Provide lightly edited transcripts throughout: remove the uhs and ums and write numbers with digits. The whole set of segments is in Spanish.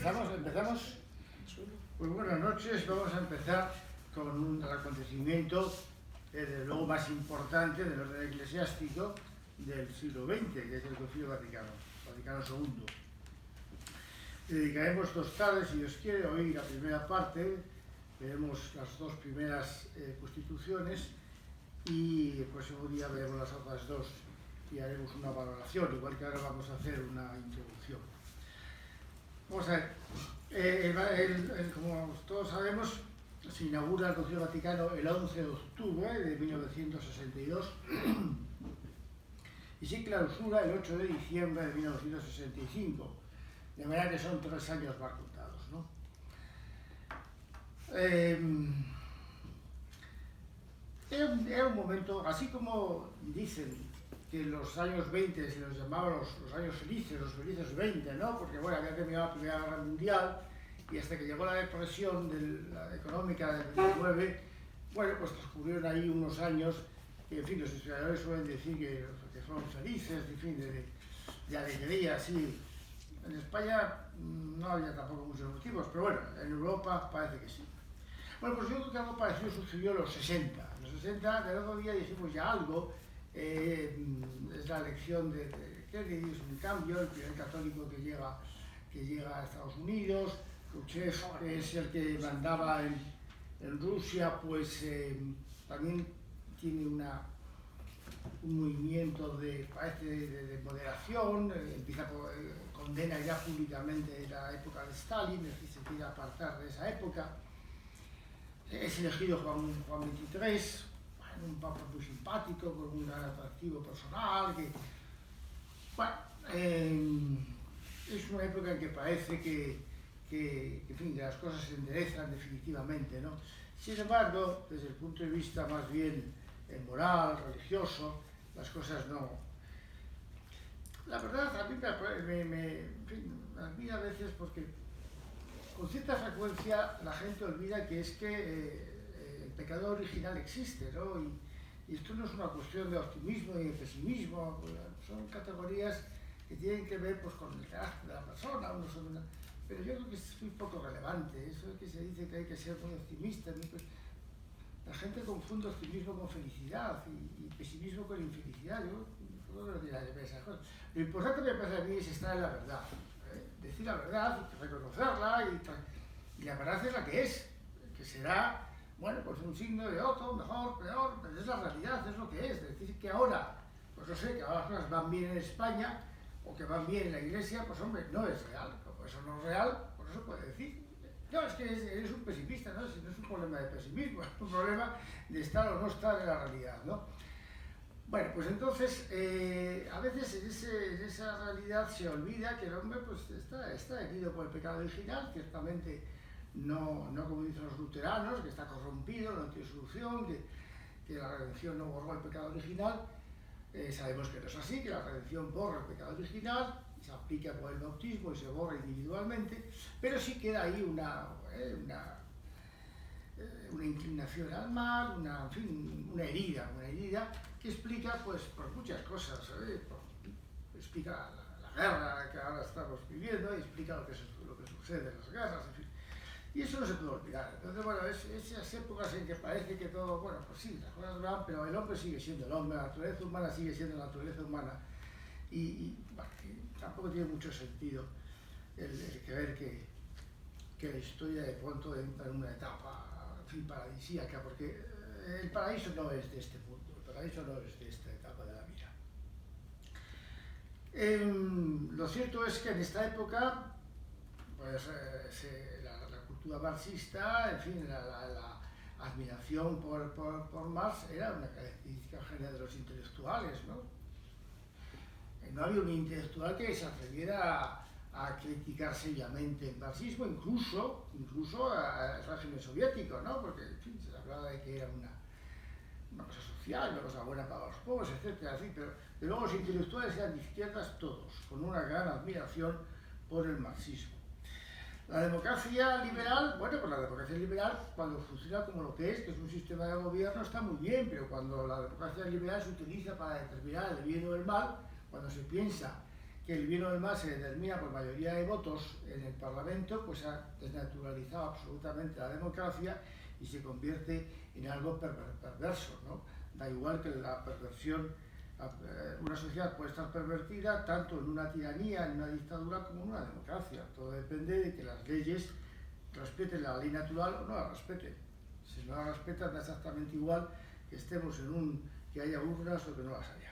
Empezamos. Pues buenas noches. Vamos a empezar con un acontecimiento, desde luego, más importante del orden eclesiástico del siglo XX, que es el Concilio Vaticano II. Le dedicaremos 2 tardes, si Dios quiere. Hoy la primera parte, veremos las 2 primeras constituciones, y el próximo día veremos las otras 2 y haremos una valoración, igual que ahora vamos a hacer una introducción. Vamos a ver, como todos sabemos, se inaugura el Concilio Vaticano el 11 de octubre de 1962 y se clausura el 8 de diciembre de 1965, de manera que son 3 años más contados, ¿no? Era un momento, así como dicen que los años 20 se los llamaban los años felices, los felices 20, ¿no? Porque bueno, había terminado la Primera Guerra Mundial y hasta que llegó la depresión económica del 29, bueno, pues transcurrieron ahí unos años que, en fin, los historiadores suelen decir que fueron felices, en fin, de alegría, sí. En España no había tampoco muchos motivos, pero bueno, en Europa parece que sí. Bueno, pues yo creo que algo parecido sucedió en los 60. En los 60, del otro día dijimos ya algo. Es la elección de Kennedy, es un cambio, el primer católico que llega a Estados Unidos. Khrushchev, que es el que mandaba en Rusia, pues también tiene un movimiento de moderación, condena ya públicamente la época de Stalin, es decir, se quiere apartar de esa época. Es elegido Juan XXIII, un papa muy simpático, con un gran atractivo personal, es una época en que parece que en fin, las cosas se enderezan definitivamente, ¿no? Sin embargo, desde el punto de vista más bien moral, religioso, las cosas no. La verdad, a mí me admira a veces porque con cierta frecuencia la gente olvida que el pecado original existe, ¿no? Y esto no es una cuestión de optimismo y de pesimismo, son categorías que tienen que ver pues, con el carácter de la persona, pero yo creo que es muy poco relevante. Eso de que se dice que hay que ser muy optimista, pues, la gente confunde optimismo con felicidad y pesimismo con infelicidad. Yo creo que no tiene nada que ver esas cosas. Lo importante me parece a mí es estar en la verdad, decir la verdad, reconocerla, y la verdad es la que será, bueno, pues un signo de otro, mejor, peor, pero es la realidad, es lo que es. Decir que ahora, pues no sé, que ahora las cosas van bien en España o que van bien en la Iglesia, pues hombre, no es real. Como eso no es real, pues no se puede decir. No, es que eres un pesimista, ¿no? Si no es un problema de pesimismo, es un problema de estar o no estar en la realidad, ¿no? Bueno, pues entonces, a veces en esa realidad se olvida que el hombre pues, está herido por el pecado original, ciertamente no como dicen los luteranos, que está corrompido, no tiene solución, que la redención no borró el pecado original. Sabemos que no es así, que la redención borra el pecado original, se aplica por el bautismo y se borra individualmente, pero sí queda ahí una inclinación al mal, una herida que explica pues por muchas cosas, explica la guerra que ahora estamos viviendo, y explica lo que sucede en las guerras, en fin. Y eso no se puede olvidar. Entonces, bueno, es esas épocas en que parece que todo, bueno, pues sí, las cosas van, pero el hombre sigue siendo el hombre, la naturaleza humana sigue siendo la naturaleza humana, y tampoco tiene mucho sentido el creer que la historia de pronto entra en una etapa, en fin, paradisíaca, porque el paraíso no es de este mundo, el paraíso no es de esta etapa de la vida. Lo cierto es que en esta época, pues la cultura marxista, en fin, la admiración por Marx era una característica general de los intelectuales, ¿no? No había un intelectual que se atreviera a criticar seriamente el marxismo, incluso al régimen soviético, ¿no? Porque, en fin, se hablaba de que era una cosa social, una cosa buena para los pobres, etcétera, así, pero luego los intelectuales eran de izquierdas todos, con una gran admiración por el marxismo. La democracia liberal, bueno, pues la democracia liberal, cuando funciona como lo que es un sistema de gobierno, está muy bien, pero cuando la democracia liberal se utiliza para determinar el bien o el mal, cuando se piensa que el bien o el mal se determina por mayoría de votos en el Parlamento, pues ha desnaturalizado absolutamente la democracia y se convierte en algo perverso, ¿no? Da igual que la perversión, una sociedad puede estar pervertida tanto en una tiranía, en una dictadura, como en una democracia. Todo depende de que las leyes respeten la ley natural o no la respeten. Si no la respetan, da exactamente igual que estemos que haya urnas o que no las haya.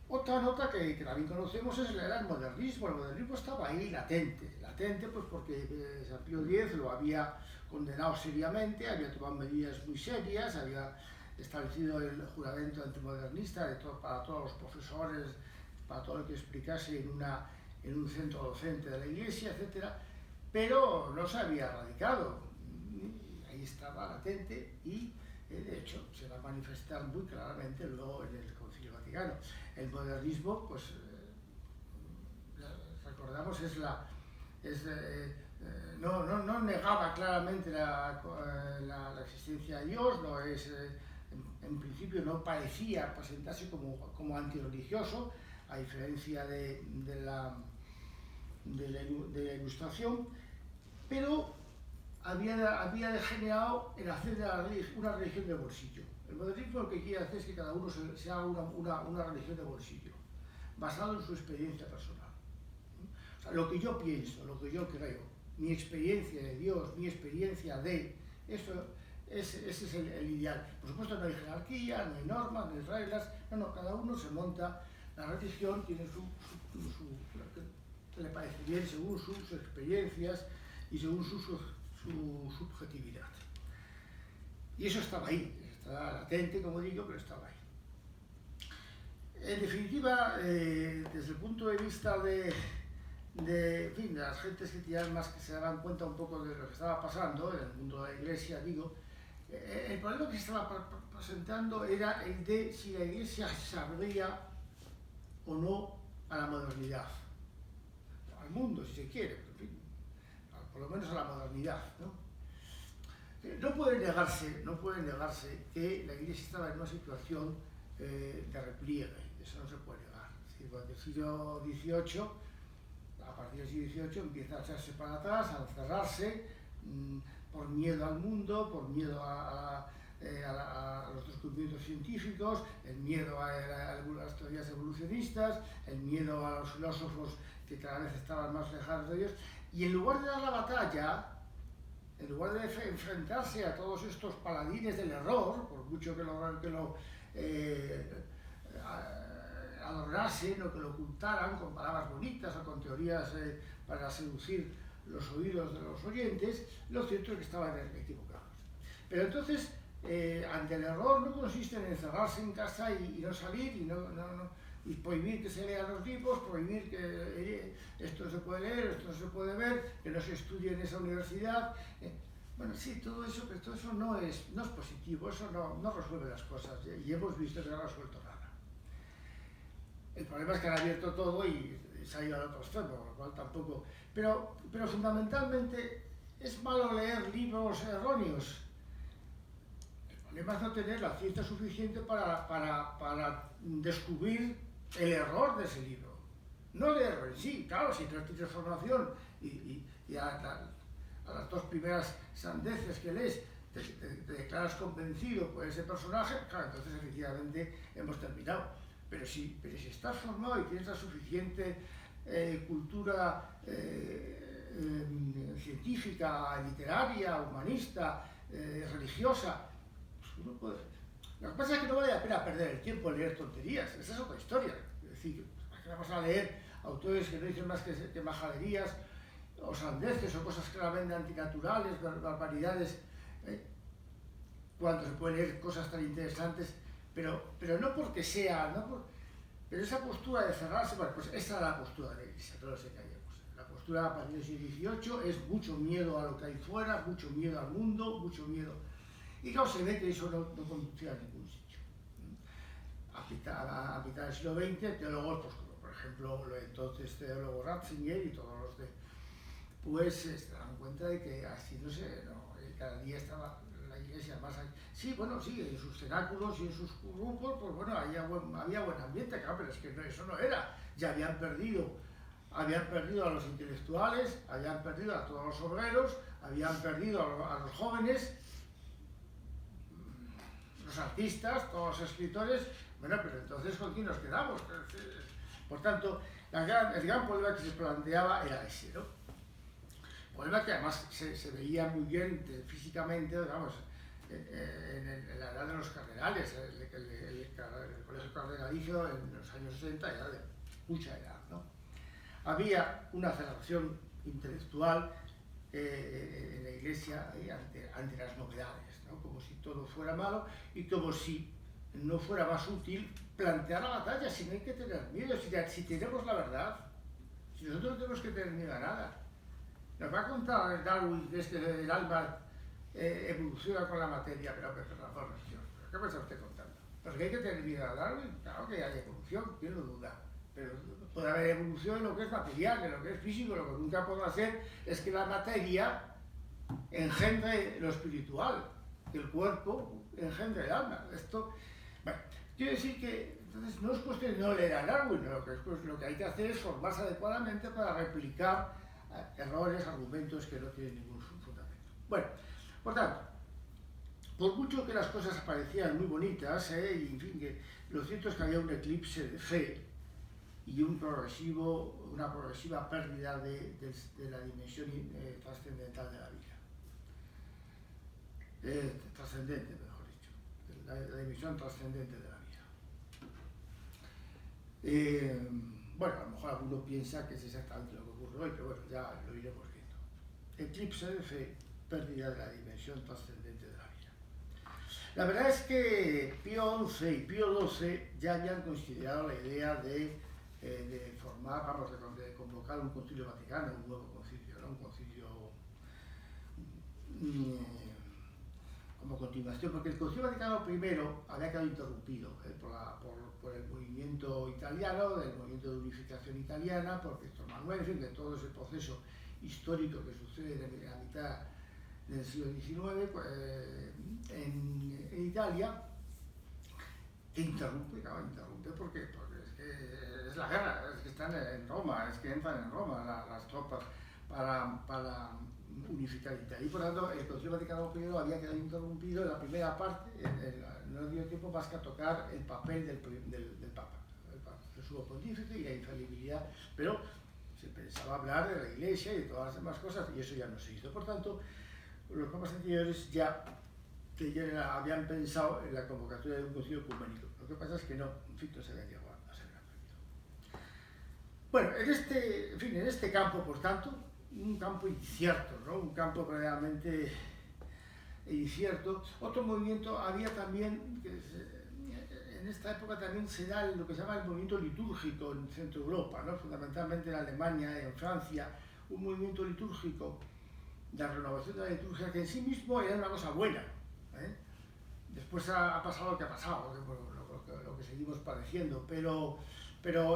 Otra nota que también conocemos era el modernismo. El modernismo estaba ahí latente pues porque San Pío X lo había condenado seriamente, había tomado medidas muy serias, había establecido el juramento antimodernista para todos los profesores, para todo lo que explicase en un centro docente de la Iglesia, etcétera, pero no se había erradicado. Ahí estaba latente y, de hecho, se va a manifestar muy claramente luego en el Concilio Vaticano. El modernismo, pues, recordamos, no negaba claramente la existencia de Dios, en principio no parecía presentarse como antirreligioso, a diferencia de la Ilustración, pero había degenerado en hacer de una religión de bolsillo. El modernismo lo que quiere hacer es que cada uno se haga una religión de bolsillo, basado en su experiencia personal. O sea, lo que yo pienso, lo que yo creo, mi experiencia de Dios, mi experiencia de... Ese es el ideal. Por supuesto no hay jerarquía, no hay normas, no hay reglas, no, cada uno se monta la religión, tiene que le parece bien según sus experiencias y según su subjetividad. Y eso estaba ahí, estaba latente, como digo, pero estaba ahí. En definitiva, desde el punto de vista de las gentes que tiraban más, que se daban cuenta un poco de lo que estaba pasando en el mundo de la Iglesia, digo, el problema que se estaba presentando era el de si la Iglesia se abría o no a la modernidad, al mundo, si se quiere, pero en fin, por lo menos a la modernidad, ¿no? No puede negarse que la Iglesia estaba en una situación de repliegue, eso no se puede negar. Es decir, durante el siglo XVIII, a partir del siglo XVIII, empieza a echarse para atrás, a encerrarse, por miedo al mundo, por miedo a los descubrimientos científicos, el miedo a las teorías evolucionistas, el miedo a los filósofos que cada vez estaban más lejanos de Dios, y en lugar de dar la batalla, en lugar de enfrentarse a todos estos paladines del error, por mucho que lo adornasen o que lo ocultaran con palabras bonitas o con teorías para seducir los oídos de los oyentes, lo cierto es que estaban equivocados. Pero entonces, ante el error no consiste en encerrarse en casa y no salir y prohibir que se lean los libros, prohibir que esto se puede leer, esto no se puede ver, que no se estudie en esa universidad. Bueno, sí, todo eso, pero todo eso no es positivo, eso no resuelve las cosas, y hemos visto que no ha resuelto nada. El problema es que han abierto todo y se ha ido al otro extremo, lo cual tampoco... Pero fundamentalmente es malo leer libros erróneos. El problema es no tener la ciencia suficiente para descubrir el error de ese libro. No leerlo en sí, claro, si no tienes formación y a las dos primeras sandeces que lees te declaras convencido por ese personaje, claro, entonces efectivamente hemos terminado. Pero si estás formado y tienes la suficiente cultura científica, literaria, humanista, religiosa, pues uno puede... Lo que pasa es que no vale la pena perder el tiempo en leer tonterías, esa es otra historia. Es decir, ¿para qué vamos a leer autores que no dicen más que majaderías, o sandeces, o cosas claramente antinaturales, barbaridades, cuando se pueden leer cosas tan interesantes? Pero no porque sea, pero esa postura de cerrarse, bueno, pues esa es la postura de la Iglesia, no nos engañemos. La postura a partir del siglo XVIII es mucho miedo a lo que hay fuera, mucho miedo al mundo, mucho miedo. Y claro, se ve que eso no conducía a ningún sitio. A mitad del siglo XX, teólogos, pues como por ejemplo el entonces teólogo Ratzinger y todos los de... pues se dan cuenta de que así cada día estaba la iglesia más... Sí, bueno, sí, en sus cenáculos y en sus grupos, pues bueno, había buen ambiente, claro, pero es que eso no era. Ya habían perdido a los intelectuales, habían perdido a todos los obreros, habían perdido a los jóvenes, los artistas, todos los escritores. Bueno, pero entonces ¿con quién nos quedamos? Por tanto, el gran problema que se planteaba era ese, ¿no? Problema que además se veía muy bien físicamente, vamos, en la edad de los cardenales. El colegio cardenalicio en los años 60 era de mucha edad, ¿no? Había una aceleración intelectual en la iglesia ante las novedades, ¿no? Como si todo fuera malo y como si no fuera más útil plantear la batalla, si no hay que tener miedo, si tenemos la verdad, si nosotros no tenemos que tener miedo a nada. Nos va a contar Darwin que el alma evoluciona con la materia, pero razón, señor, ¿qué me está usted contando? ¿Pero que hay que tener miedo a Darwin? Claro que hay evolución, quién lo duda. Pero puede haber evolución en lo que es material, en lo que es físico. Lo que nunca puedo hacer es que la materia engendre lo espiritual, que el cuerpo engendre el alma. Esto, bueno, quiero decir que entonces no es cuestión de no leer a Darwin, lo que hay que hacer es formarse adecuadamente para replicar errores, argumentos que no tienen ningún fundamento. Bueno, por tanto, por mucho que las cosas parecían muy bonitas, y en fin, que lo cierto es que había un eclipse de fe y una progresiva pérdida de la dimensión trascendental de la vida. Trascendente, mejor dicho, la dimensión trascendente de la vida. Bueno, a lo mejor alguno piensa que es exactamente lo que ocurre hoy, pero bueno, ya lo iremos viendo. Eclipse de fe, pérdida de la dimensión trascendente de la vida. La verdad es que Pío XI y Pío XII ya habían considerado la idea de formar, de convocar un concilio vaticano, un nuevo concilio, ¿no? Un concilio como continuación, porque el Concilio Vaticano I había quedado interrumpido por el movimiento italiano, del movimiento de unificación italiana, por Víctor Manuel, en fin, de todo ese proceso histórico que sucede en la mitad del siglo XIX en Italia, que interrumpe porque es que es la guerra, es que están en Roma, es que entran en Roma las tropas para unificar Italia. Y por lo tanto, el Concilio Vaticano I había quedado interrumpido en la primera parte, no dio tiempo más que a tocar el papel del Papa, el sumo pontífice y la infalibilidad, pero se pensaba hablar de la Iglesia y de todas las demás cosas, y eso ya no se hizo. Por tanto, los papas anteriores ya habían pensado en la convocatoria de un concilio ecuménico. Lo que pasa es que no, en fin, no se había llegado a ser perdido. Bueno, en este campo, por tanto, un campo incierto, ¿no? Un campo realmente incierto. Otro movimiento había también, en esta época también se da lo que se llama el movimiento litúrgico en Centro Europa, ¿no? Fundamentalmente en Alemania, en Francia, un movimiento litúrgico de renovación de la liturgia que en sí mismo era una cosa buena. Después ha pasado lo que ha pasado, lo que seguimos padeciendo, pero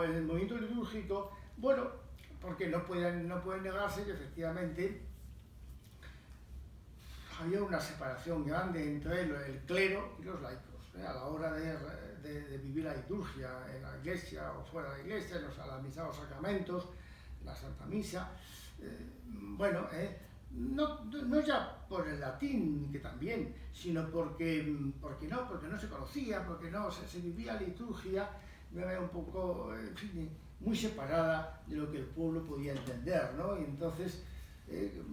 el movimiento litúrgico, bueno, porque no pueden negarse que efectivamente había una separación grande entre el clero y los laicos, a la hora de vivir la liturgia en la iglesia o fuera de la iglesia, a la misa, los sacramentos, la Santa Misa. No ya por el latín, que también, sino porque no se conocía, porque no se vivía la liturgia un poco, en fin, muy separada de lo que el pueblo podía entender, ¿no? Y entonces,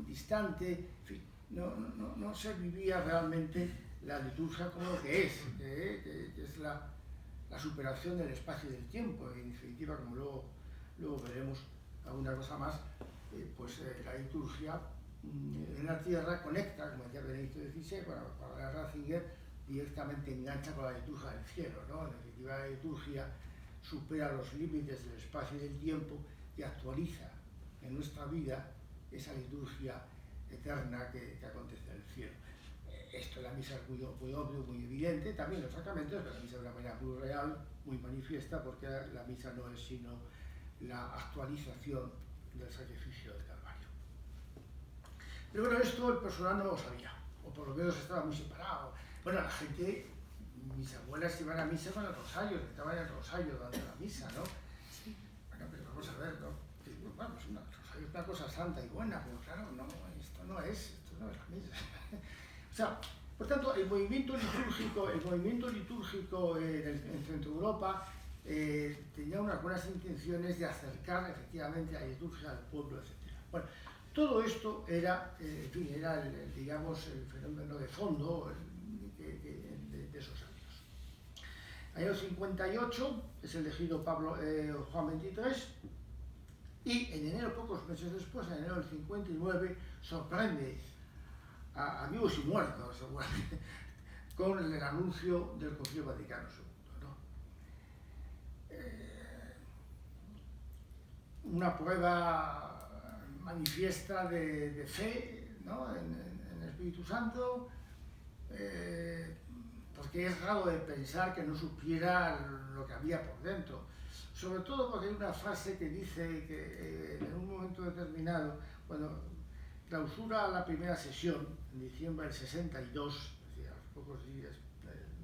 distante, en fin, no se vivía realmente la liturgia como lo que es la superación del espacio y del tiempo. En definitiva, como luego veremos alguna cosa más, la liturgia en la tierra conecta, como decía Benedicto XVI, para Ratzinger, directamente engancha con la liturgia del cielo, ¿no? En definitiva, la liturgia supera los límites del espacio y del tiempo y actualiza en nuestra vida esa liturgia eterna que acontece en el cielo. Esto en la misa es muy obvio, muy evidente, también los sacramentos, pero la misa de una manera muy real, muy manifiesta, porque la misa no es sino la actualización del sacrificio del Calvario. Pero bueno, esto el personal no lo sabía. o por lo menos estaba muy separado. Bueno, la gente, mis abuelas iban a misa con el rosario, estaban el rosario dando la misa, ¿no? Sí. Bueno, pero vamos a ver, ¿no? Bueno, pues el rosario es una cosa santa y buena, pero claro, no, esto no es la misa. O sea, por tanto, el movimiento litúrgico en Centro Europa tenía unas buenas intenciones de acercar efectivamente la liturgia al pueblo, etc. Bueno, todo esto era, en fin, era digamos, el fenómeno de fondo de esos años. En el año 58 es elegido Juan XXIII y en enero, pocos meses después, en enero del 59, sorprende a vivos y muertos, seguramente, con el anuncio del Concilio Vaticano II, ¿no? Una prueba manifiesta de fe, ¿no? en el Espíritu Santo, porque es raro de pensar que no supiera lo que había por dentro. Sobre todo porque hay una frase que dice que en un momento determinado, cuando clausura la primera sesión, en diciembre del 62, es decir, a los pocos días,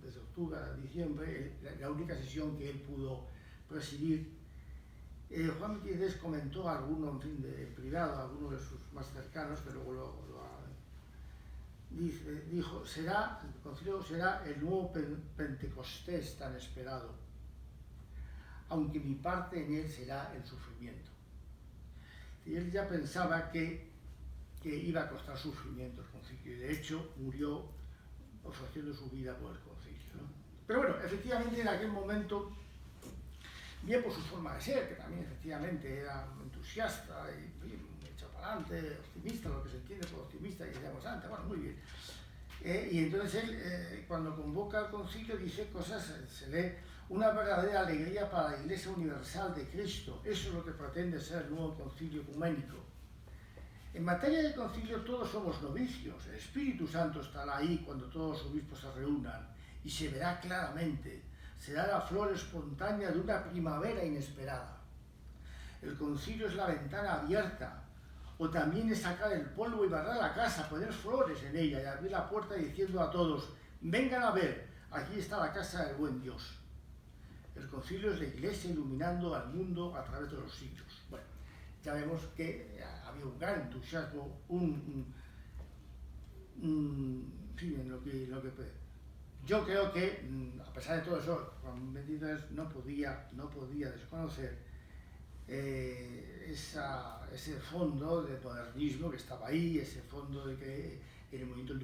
desde octubre a diciembre, la única sesión que él pudo presidir, Juan XXIII comentó a alguno, en fin, de privado, a alguno de sus más cercanos, que luego dijo, el concilio será el nuevo Pentecostés tan esperado, aunque mi parte en él será el sufrimiento. Y él ya pensaba que iba a costar sufrimiento el concilio, y de hecho murió ofreciendo su vida por el concilio, ¿no? Pero bueno, efectivamente en aquel momento, bien por su forma de ser, que también efectivamente era entusiasta y bien, echado para adelante, optimista, lo que se entiende por optimista, y decíamos antes, bueno, muy bien. Y entonces él, cuando convoca al concilio, dice cosas, se lee, una verdadera alegría para la Iglesia Universal de Cristo. Eso es lo que pretende ser el nuevo concilio ecuménico. En materia de concilio todos somos novicios, el Espíritu Santo estará ahí cuando todos los obispos se reúnan y se verá claramente, será la flor espontánea de una primavera inesperada. El concilio es la ventana abierta, o también es sacar el polvo y barrer la casa, poner flores en ella y abrir la puerta diciendo a todos, vengan a ver, aquí está la casa del buen Dios. El concilio es la Iglesia iluminando al mundo a través de los siglos. Bueno, ya vemos que había un gran entusiasmo, en fin, en lo que yo creo que, a pesar de todo eso, Juan XXIII no podía desconocer ese fondo de modernismo que estaba ahí, ese fondo de que en el movimiento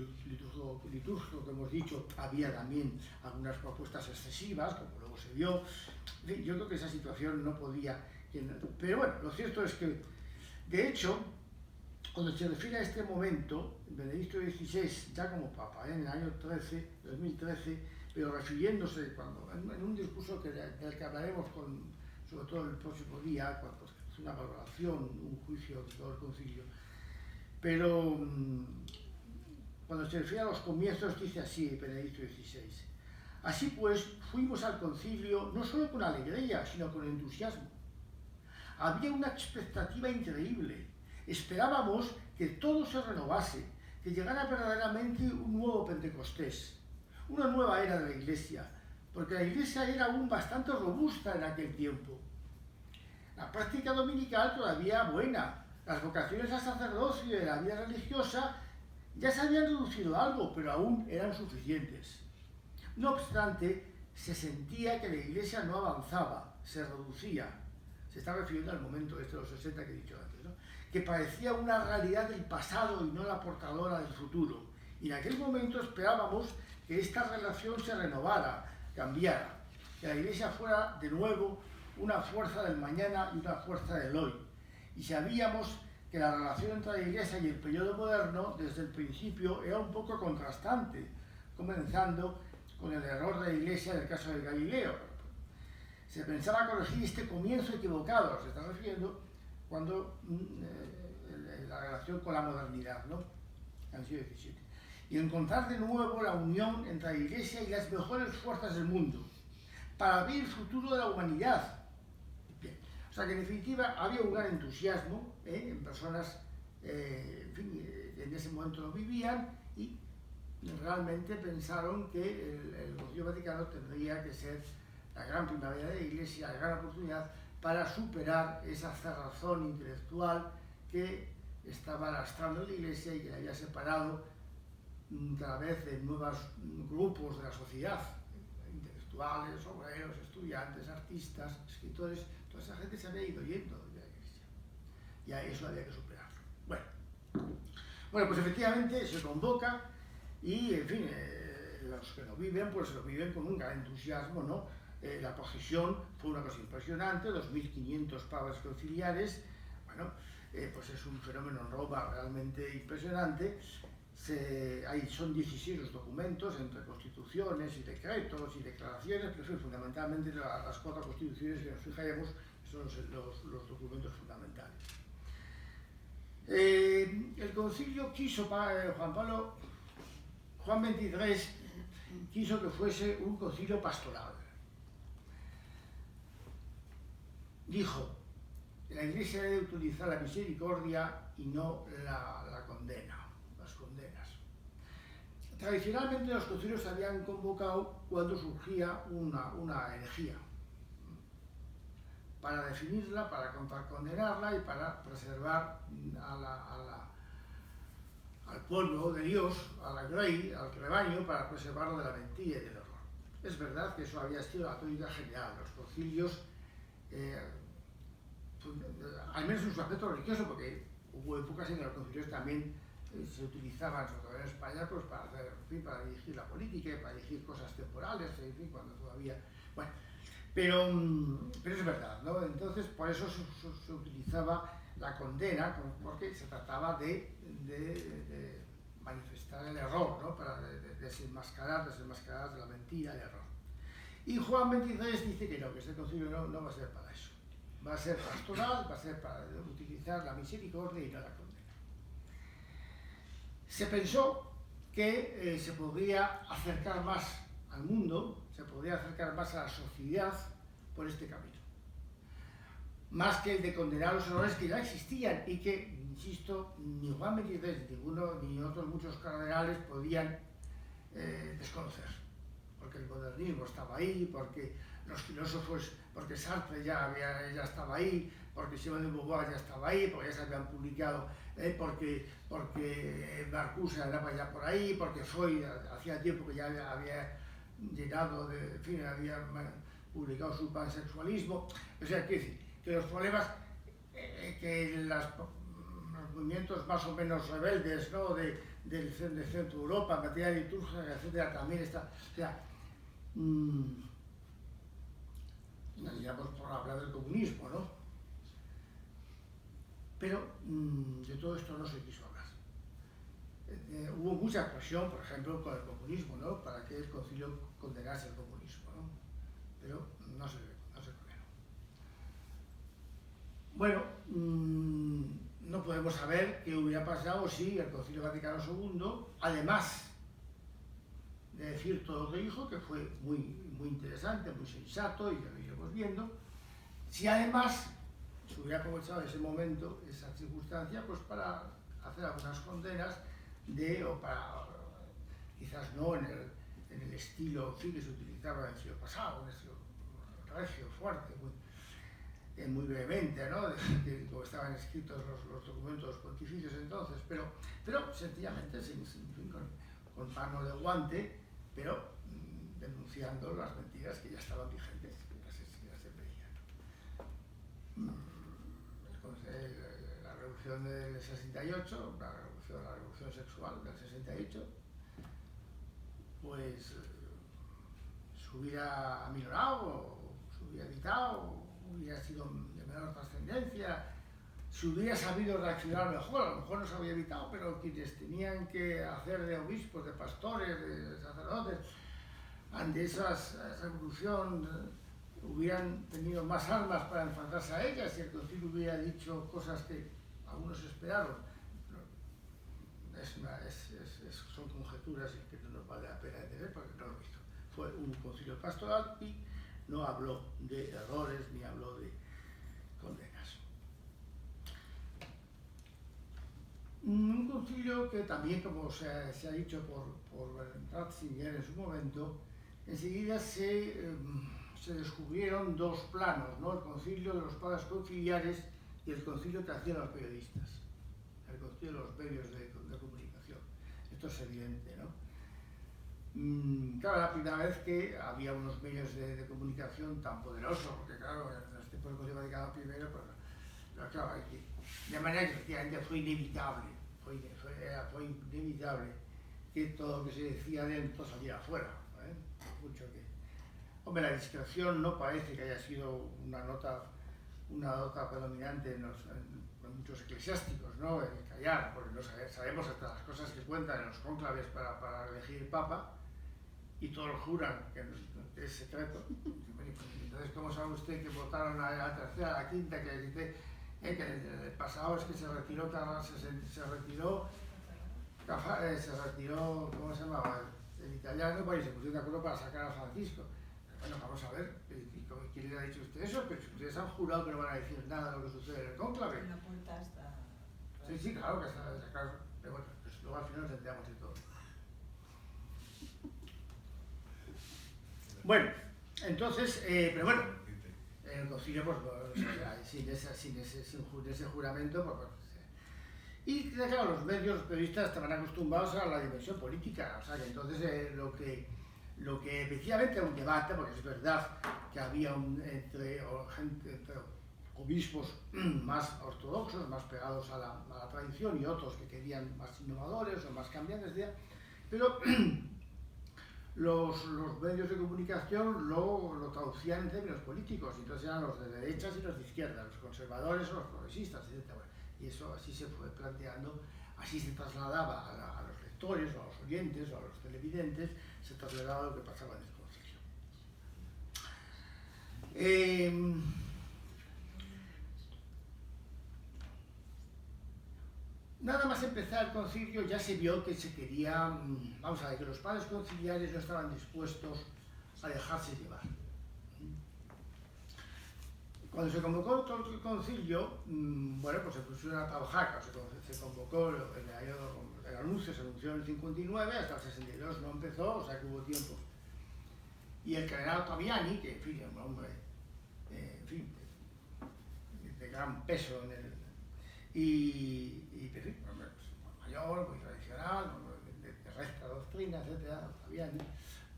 litúrgico que hemos dicho había también algunas propuestas excesivas, como luego se vio. En fin, yo creo que esa situación no podía... Pero bueno, lo cierto es que, de hecho, cuando se refiere a este momento, Benedicto XVI, ya como Papa, en el año 2013, pero refiriéndose en un discurso del que hablaremos sobre todo el próximo día, cuando es una valoración, un juicio de todo el concilio, pero cuando se refiere a los comienzos dice así Benedicto XVI: así pues, fuimos al concilio no solo con alegría, sino con entusiasmo. Había una expectativa increíble. Esperábamos que todo se renovase, que llegara verdaderamente un nuevo Pentecostés, una nueva era de la Iglesia, porque la Iglesia era aún bastante robusta en aquel tiempo. La práctica dominical todavía buena, las vocaciones al sacerdocio y a la vida religiosa ya se habían reducido algo, pero aún eran suficientes. No obstante, se sentía que la Iglesia no avanzaba, se reducía. Se está refiriendo al momento de los 60 que he dicho antes, ¿no? Que parecía una realidad del pasado y no la portadora del futuro. Y en aquel momento esperábamos que esta relación se renovara, cambiara, que la Iglesia fuera de nuevo una fuerza del mañana y una fuerza del hoy. Y sabíamos que la relación entre la Iglesia y el periodo moderno, desde el principio, era un poco contrastante, comenzando con el error de la Iglesia del caso de Galileo. Se pensaba corregir este comienzo equivocado, se está refiriendo cuando la relación con la modernidad, ¿no? En el siglo XVII. Y encontrar de nuevo la unión entre la Iglesia y las mejores fuerzas del mundo, para abrir el futuro de la humanidad. Bien. O sea que en definitiva había un gran entusiasmo en personas, en fin, en ese momento lo vivían, y realmente pensaron que el Concilio Vaticano tendría que ser la gran primavera de la Iglesia, la gran oportunidad para superar esa cerrazón intelectual que estaba lastrando la Iglesia y que la había separado cada vez de nuevos grupos de la sociedad, intelectuales, obreros, estudiantes, artistas, escritores. Toda esa gente se había ido yendo de la Iglesia. Y a eso había que superarlo. Bueno, pues efectivamente se convoca y, en fin, los que lo viven, pues lo viven con un gran entusiasmo, ¿no? La procesión fue una cosa impresionante, 2.500 padres conciliares, bueno, pues es un fenómeno en Roma realmente impresionante. Son 16 los documentos, entre constituciones y decretos y declaraciones, pero fundamentalmente las 4 constituciones que nos fijaremos son los documentos fundamentales. El concilio quiso, Juan XXIII quiso que fuese un concilio pastoral. Dijo, la Iglesia debe utilizar la misericordia y no la condena, las condenas. Tradicionalmente los concilios se habían convocado cuando surgía una herejía, para definirla, para contracondenarla y para preservar al pueblo de Dios, al rebaño, para preservarlo de la mentira y del error. Es verdad que eso había sido la tónica general. Los concilios, al menos en su aspecto religioso, porque hubo épocas en que los concilios también se utilizaban, sobre todo en España, pues para dirigir la política y para dirigir cosas temporales, en fin, cuando todavía... Bueno, pero es verdad, ¿no? Entonces, por eso se utilizaba la condena, porque se trataba de manifestar el error, ¿no? Para desenmascarar de la mentira el error. Y Juan XXIII dice que no, que este concilio no va a ser para eso. Va a ser pastoral, va a ser para utilizar la misericordia y no la condena. Se pensó que se podría acercar más al mundo, se podría acercar más a la sociedad por este camino. Más que el de condenar los errores que ya existían y que, insisto, ni Juan XXIII, ni otros muchos cardenales podían desconocer. Porque el modernismo estaba ahí, porque los filósofos, porque Sartre ya estaba ahí, porque Simone de Beauvoir ya estaba ahí, porque ya se habían publicado, porque Marcuse andaba ya por ahí, porque Freud hacía tiempo que ya había llenado de, en fin, había publicado su pansexualismo. O sea, quiero decir, que los problemas, que los movimientos más o menos rebeldes, ¿no? de Centro Europa, en materia litúrgica, etcétera, también está. O sea, digamos, por hablar del comunismo, ¿no? Pero de todo esto no se quiso hablar. Hubo mucha presión, por ejemplo, con el comunismo, ¿no? Para que el concilio condenase el comunismo, ¿no? Pero no se condenó. Bueno, no podemos saber qué hubiera pasado si el Concilio Vaticano II, además de decir todo lo que dijo, que fue muy interesante, muy sensato, y ya lo iremos viendo, si además se hubiera aprovechado ese momento, esa circunstancia, pues para hacer algunas condenas o para, quizás no en el estilo que se utilizaba en el siglo pasado, un estilo regio, fuerte, muy vehemente, ¿no? De cómo estaban escritos los documentos pontificios entonces, pero sencillamente con mano de guante, pero denunciando las mentiras que ya estaban vigentes, que ya se veían. La revolución del 68, la revolución sexual del 68, pues se hubiera aminorado, o se hubiera evitado, hubiera sido de menor trascendencia, si hubiera sabido reaccionar mejor, a lo mejor no se habría evitado, pero quienes tenían que hacer de obispos, de pastores, de sacerdotes, ante esa revolución, hubieran tenido más armas para enfrentarse a ellas, y el concilio hubiera dicho cosas que algunos esperaron. Son conjeturas que no nos vale la pena entender porque no lo hizo. Fue un concilio pastoral y no habló de errores ni habló de condenas. Un concilio concilio que también, como se ha dicho por Ratzinger en su momento, enseguida se descubrieron dos planos, ¿no? El concilio de los padres conciliares y el concilio que hacían los periodistas, el concilio de los medios de comunicación. Esto es evidente, ¿no? Claro, la primera vez que había unos medios de comunicación tan poderosos, porque claro, en este tiempo del Concilio Vaticano I, pero claro, de manera que efectivamente fue inevitable que todo lo que se decía dentro saliera afuera, ¿eh? Mucho que... Hombre, la discreción no parece que haya sido una nota predominante en muchos eclesiásticos, ¿no? El callar, porque no sabemos hasta las cosas que cuentan en los cónclaves para elegir el Papa, y todos juran que es secreto. Entonces, ¿cómo sabe usted que votaron a la tercera, a la quinta, que el pasado es que se retiró, ¿cómo se llamaba? El italiano, pues, y se pusieron de acuerdo para sacar a Francisco. Pero bueno, vamos a ver, ¿quién le ha dicho a usted eso? Pero si ustedes han jurado que no van a decir nada de lo que sucede en el cónclave. La puerta está... Sí, claro que está, claro. Pero bueno, pues luego al final nos enteramos de todo. Bueno, entonces, pero bueno, el concilio, pues, sin ese juramento, pues, y claro, los medios, los periodistas estaban acostumbrados a la dimensión política, o sea que entonces lo que efectivamente era un debate, porque es verdad que había entre obispos más ortodoxos, más pegados a la tradición, y otros que querían más innovadores o más cambiantes, pero los medios de comunicación lo traducían en términos políticos, entonces eran los de derechas y los de izquierda, los conservadores o los progresistas, etc. Y eso así se fue planteando, así se trasladaba a los lectores o a los oyentes o a los televidentes, se trasladaba lo que pasaba en el concilio. Nada más empezar el concilio ya se vio que se quería, vamos a ver, que los padres conciliares no estaban dispuestos a dejarse llevar. Cuando se convocó todo el concilio, bueno, pues se pusieron a trabajar, se convocó, el anuncio se anunció en el 59, hasta el 62 no empezó, o sea que hubo tiempo. Y el cardenal Ottaviani, que en fin, es un hombre, en fin, de gran peso en el... Y en fin, pues, mayor, muy tradicional, de recta doctrina, etc., Ottaviani,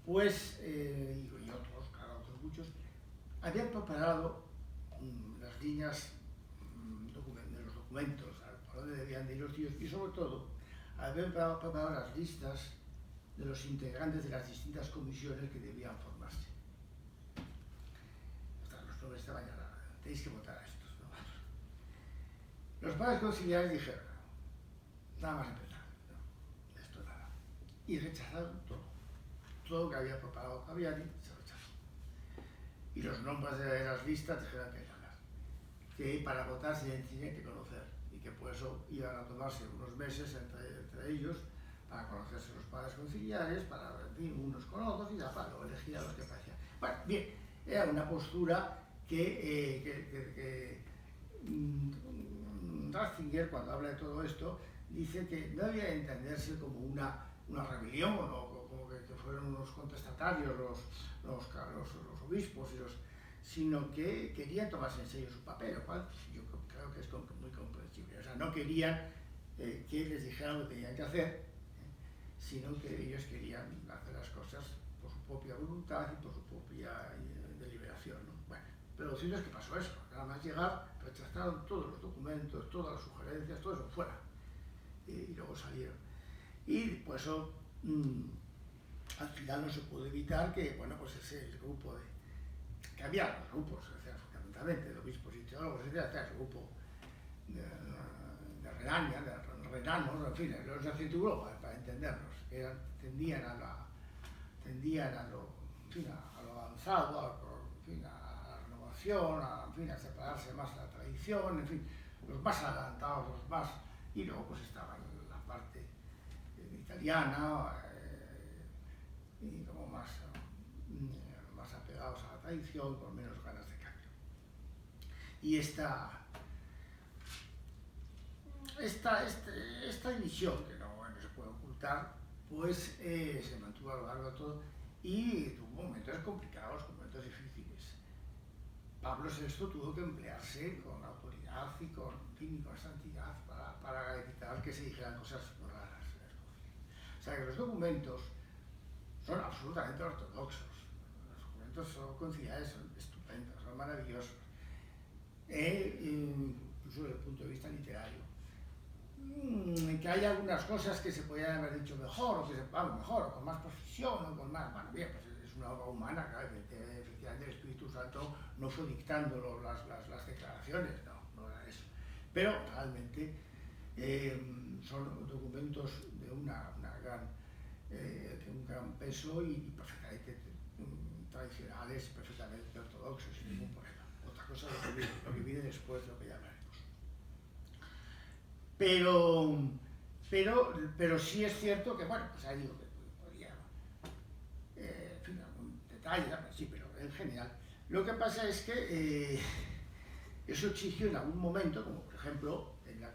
pues, y otros, claro, otros muchos, habían preparado las líneas de los documentos, por dónde debían de ir los tíos, y sobre todo, habían preparado las listas de los integrantes de las distintas comisiones que debían formarse. Los nombres estaban ya, tenéis que votar a estos, ¿no? Los padres conciliares dijeron, nada más empezar, no, esto nada. Y rechazaron todo lo que había preparado Ottaviani, se rechazó. Y los nombres de las listas dijeron que para votar se tenían que conocer, y que por eso iban a tomarse unos meses entre ellos para conocerse los padres conciliares, para ir unos con otros y ya para luego elegir a los que parecían. Bueno, bien, era una postura que Ratzinger, cuando habla de todo esto, dice que no debía entenderse como una rebelión o como que fueron unos contestatarios los obispos, sino que querían tomarse en serio su papel, lo cual yo creo que es muy comprensible. O sea, no querían que les dijeran lo que tenían que hacer, sino que ellos querían hacer las cosas por su propia voluntad y por su propia deliberación, ¿no? Bueno, pero lo cierto es que pasó eso. Nada más llegar, rechazaron todos los documentos, todas las sugerencias, todo eso fuera. Y luego salieron. Y por eso, al final no se pudo evitar que, bueno, pues ese grupo que había los grupos, o sea, fundamentalmente de obispos y teólogos, el grupo de Renania, de renanos, en fin, los de Centro Europa, para entendernos, que tendían a lo avanzado, a la renovación, a separarse más de la tradición, en fin, los más adelantados, los más... Y luego pues estaba la parte italiana, y como más apegados a la tradición, con menos ganas de cambio. Y esta división, que ocultar, pues se mantuvo a lo largo de todo y tuvo momentos complicados, momentos difíciles. Pablo VI tuvo que emplearse con autoridad y con, en fin, con santidad para evitar que se dijeran cosas raras. O sea que los documentos son absolutamente ortodoxos. Los documentos conciliares son estupendos, son maravillosos. Incluso desde el punto de vista literario. Que hay algunas cosas que se podrían haber dicho mejor, o que se pagan mejor, o con más precisión, o con más... Bueno, bien, pues es una obra humana, claro, efectivamente el Espíritu Santo no fue dictando las declaraciones, no era eso. Pero realmente son documentos de un gran peso y perfectamente tradicionales, perfectamente ortodoxos, sin ningún problema. Otra cosa es lo que viene después, lo que ya hablaremos. Pero sí es cierto que, bueno, pues ahí digo que podría, en fin, algún detalle, sí, pero en general. Lo que pasa es que eso exigió en algún momento, como por ejemplo en la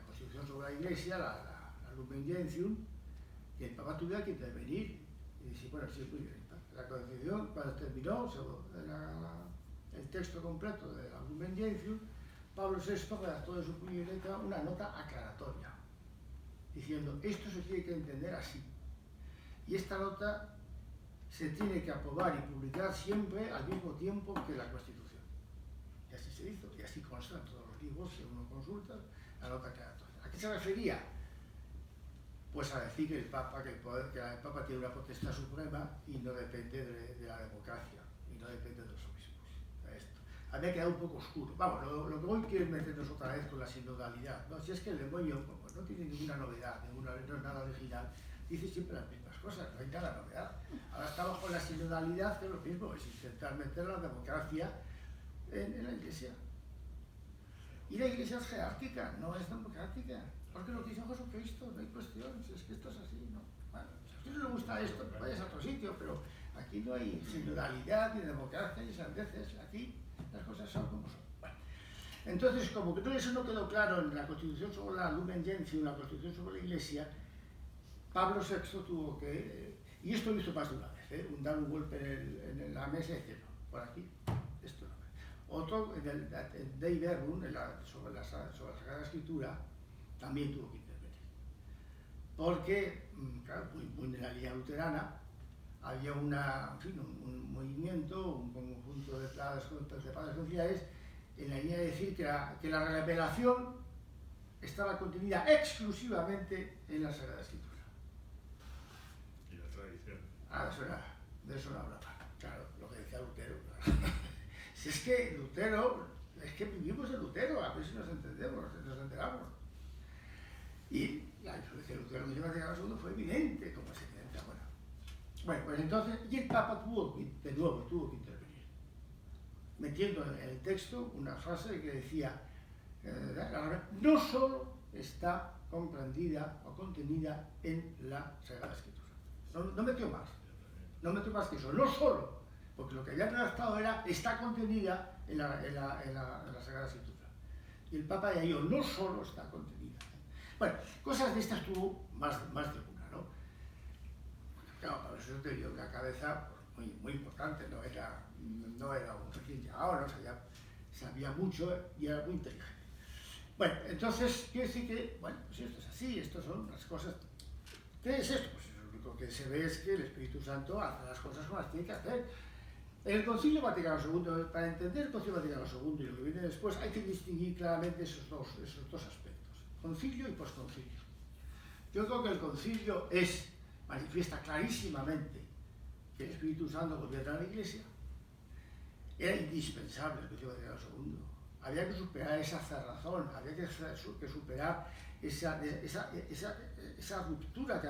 Constitución sobre la Iglesia, la Lumen Gentium, y el Papa tuvo que intervenir y decir, bueno, sí, muy bien, la Constitución, cuando terminó el texto completo de la Lumen Gentium, Pablo VI redactó de su puño y letra una nota aclaratoria, diciendo, esto se tiene que entender así. Y esta nota se tiene que aprobar y publicar siempre al mismo tiempo que la Constitución. Y así se hizo, y así constan todos los libros que uno consulta, la nota aclaratoria. ¿A qué se refería? Pues a decir que el Papa tiene una potestad suprema y no depende de la democracia, y no depende de los obispos. A mí me ha quedado un poco oscuro. Vamos, lo que hoy quiero es meternos otra vez con la sinodalidad, ¿no? Si es que el demonio pues, no tiene ninguna novedad, no es nada original, dice siempre las mismas cosas, no hay nada novedad. Ahora estamos con la sinodalidad, que es lo mismo, es intentar meter la democracia en la Iglesia. Y la Iglesia es jerárquica, no es democrática, porque lo que hizo Jesucristo, no hay cuestión, si es que esto es así, ¿no? Bueno, si a usted no le gusta esto, pues vayas a otro sitio, pero aquí no hay sinodalidad, ni democracia, ni sandeces, aquí las cosas son como son. Bueno, entonces, como que todo eso no quedó claro en la Constitución sobre la Lumen Gentium, la Constitución sobre la Iglesia, Pablo VI tuvo que, y esto lo hizo más de una vez, dar un golpe en la mesa y decir, no, por aquí, esto no. Otro, en el Dei Verbum, sobre la Sagrada Escritura, también tuvo que intervenir. Porque, claro, muy en la línea luterana, había un movimiento, un conjunto de padres conciliares, en la línea de decir que la revelación estaba contenida exclusivamente en la Sagrada Escritura. ¿Y la tradición? De eso no hablaba. Claro, lo que decía Lutero. Claro. Si es que Lutero, es que vivimos de Lutero, a ver si nos entendemos, nos enteramos. Y la influencia de Lutero en el Vaticano II fue evidente, como es evidente ahora. Bueno, pues entonces, y el Papa tuvo que intervenir, metiendo en el texto una frase que decía, no solo está comprendida o contenida en la Sagrada Escritura. No metió más que eso, no solo, porque lo que había redactado está contenida en la Sagrada Escritura. Y el Papa ya dijo, no solo está contenida. Bueno, cosas de estas tuvo más de una, ¿no? Claro, para eso te dio una cabeza muy importante, no era un recién llegado, ¿no? Sabía mucho y era muy inteligente. Bueno, entonces, quiere decir que, bueno, pues esto es así, estas son las cosas. ¿Qué es esto? Pues lo único que se ve es que el Espíritu Santo hace las cosas como las tiene que hacer. En el Concilio Vaticano II, para entender el Concilio Vaticano II y lo que viene después, hay que distinguir claramente esos dos aspectos, concilio y posconcilio. Yo creo que el concilio manifiesta clarísimamente que el Espíritu Santo gobierna la Iglesia. Era indispensable el Concilio Vaticano II. Había que superar esa cerrazón, había que superar esa ruptura que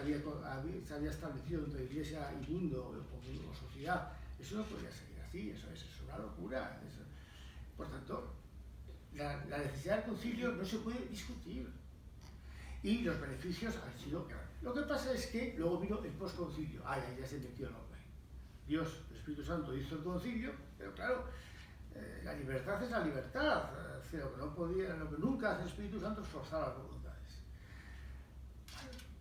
se había establecido entre Iglesia y mundo o sociedad. Eso no podría seguir así, eso es una locura. Por tanto, la necesidad del concilio no se puede discutir. Y los beneficios han sido grandes. Lo que pasa es que luego vino el postconcilio. Ahí ya se metió el hombre. Dios, el Espíritu Santo hizo el concilio, pero claro, la libertad es la libertad. Lo que nunca hace el Espíritu Santo es forzar las voluntades.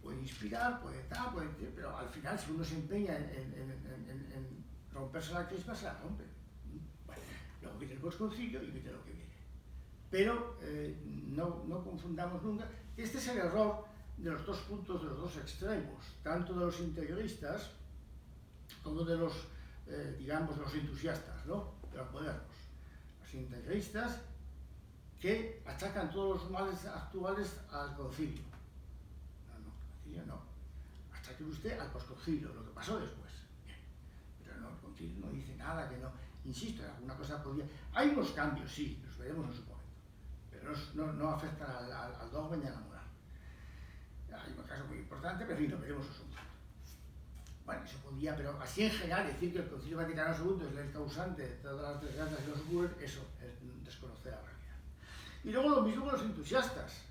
puede inspirar, puede tal, pero al final si uno se empeña en romperse la crisma, se la rompe. Bueno, luego viene el posconcilio y viene lo que viene. Pero no confundamos nunca. Este es el error de los dos puntos, de los dos extremos, tanto de los integristas como de los, digamos, los entusiastas, ¿no? De los modernos. Los integristas que achacan todos los males actuales al concilio. No, concilio no. Achaque usted al posconcilio, lo que pasó después. Bien. Pero no, el concilio no dice nada, que no. Insisto, en alguna cosa podría... Hay unos cambios, sí, los veremos en su momento, pero no afectan al dogma ni a la moral. Hay un caso muy importante, pero en fin, lo veremos en su momento. Bueno, eso podría, pero así en general decir que el Concilio Vaticano II es el causante de todas las desgracias que nos ocurren, eso es desconocer la realidad. Y luego lo mismo con los entusiastas.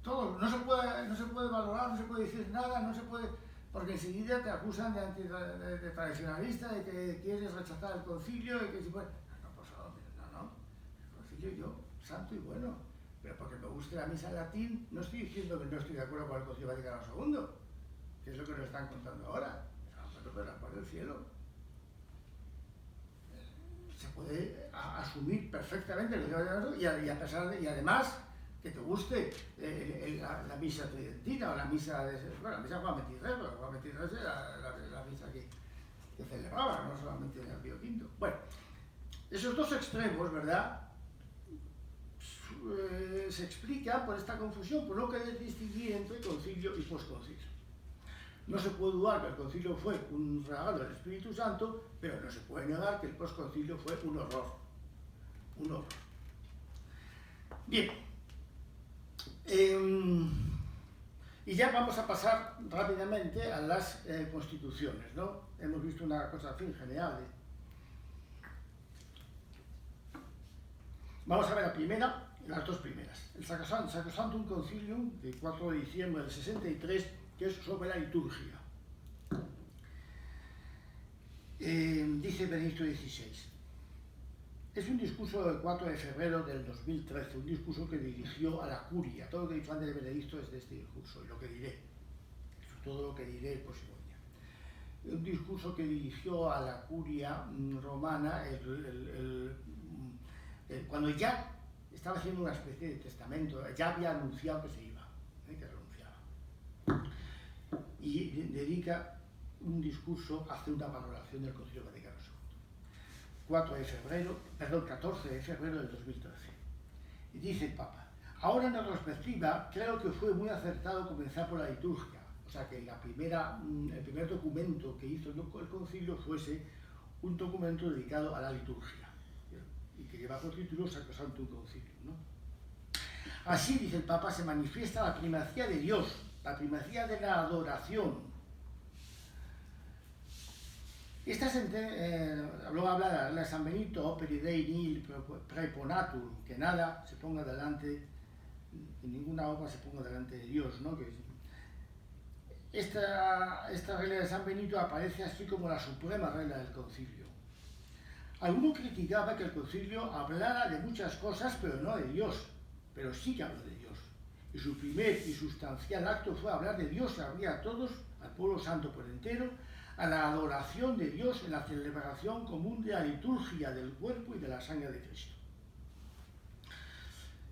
Todo, no se puede valorar, no se puede decir nada, no se puede, porque enseguida te acusan de tradicionalista, de que quieres rechazar el concilio, de que si puede... No, por favor, no. El concilio yo, santo y bueno, pero porque me guste la misa en latín, no estoy diciendo que no estoy de acuerdo con el Concilio Vaticano II, que es lo que nos están contando ahora. Pero por el cielo se puede asumir perfectamente y además que te guste la misa tridentina o la misa de... Bueno, la misa Juan XXIII, pero Juan XXIII era la misa que celebraba, no solamente en el Pío V. Bueno, esos dos extremos, ¿verdad? Se explica por esta confusión, por no querer distinguir entre concilio y posconcilio. No se puede dudar que el concilio fue un regalo del Espíritu Santo, pero no se puede negar que el posconcilio fue un horror. Un horror. Bien. Y ya vamos a pasar rápidamente a las constituciones, ¿no? Hemos visto una cosa, en fin, genial. Vamos a ver la primera, las dos primeras. El Sacrosanctum Concilium, del 4 de diciembre del 63, que es sobre la liturgia. Dice Benedicto XVI. Es un discurso del 4 de febrero del 2013, un discurso que dirigió a la curia. Todo lo que he dicho antes de Benedicto es de este discurso, y lo que diré, todo lo que diré el próximo día. Un discurso que dirigió a la curia romana cuando ya estaba haciendo una especie de testamento, ya había anunciado que se iba, que renunciaba. Y dedica un discurso, hace una valoración del Concilio Vaticano II. 14 de febrero del 2013. Y dice el Papa: ahora en retrospectiva, creo que fue muy acertado comenzar por la liturgia. O sea, que el primer documento que hizo el concilio fuese un documento dedicado a la liturgia, y que lleva por título Sacrosanctum Concilium, ¿no? Así, dice el Papa, se manifiesta la primacía de Dios, la primacía de la adoración. Luego habla de la regla de San Benito, operi Dei nihil praeponatur, que nada se ponga delante, que ninguna obra se ponga delante de Dios, ¿no? Esta regla de San Benito aparece así como la suprema regla del concilio. Alguno criticaba que el concilio hablara de muchas cosas, pero no de Dios, pero sí que habló de Dios. Y su primer y sustancial acto fue hablar de Dios y abrir a todos, al pueblo santo por entero, a la adoración de Dios en la celebración común de la liturgia del cuerpo y de la sangre de Cristo.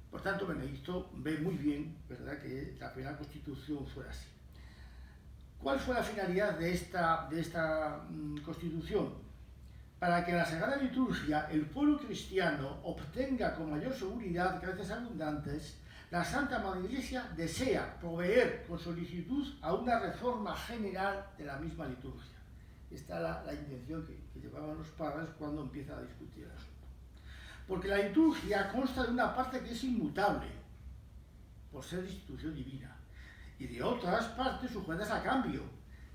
Por tanto, Benedicto ve muy bien, ¿verdad?, que la primera constitución fuera así. ¿Cuál fue la finalidad de esta constitución? Para que en la Sagrada Liturgia el pueblo cristiano obtenga con mayor seguridad, gracias abundantes, la Santa Madre Iglesia desea proveer con solicitud a una reforma general de la misma liturgia. Esta es la intención que llevaban los padres cuando empieza a discutir el asunto. Porque la liturgia consta de una parte que es inmutable, por ser institución divina, y de otras partes sujetas a cambio,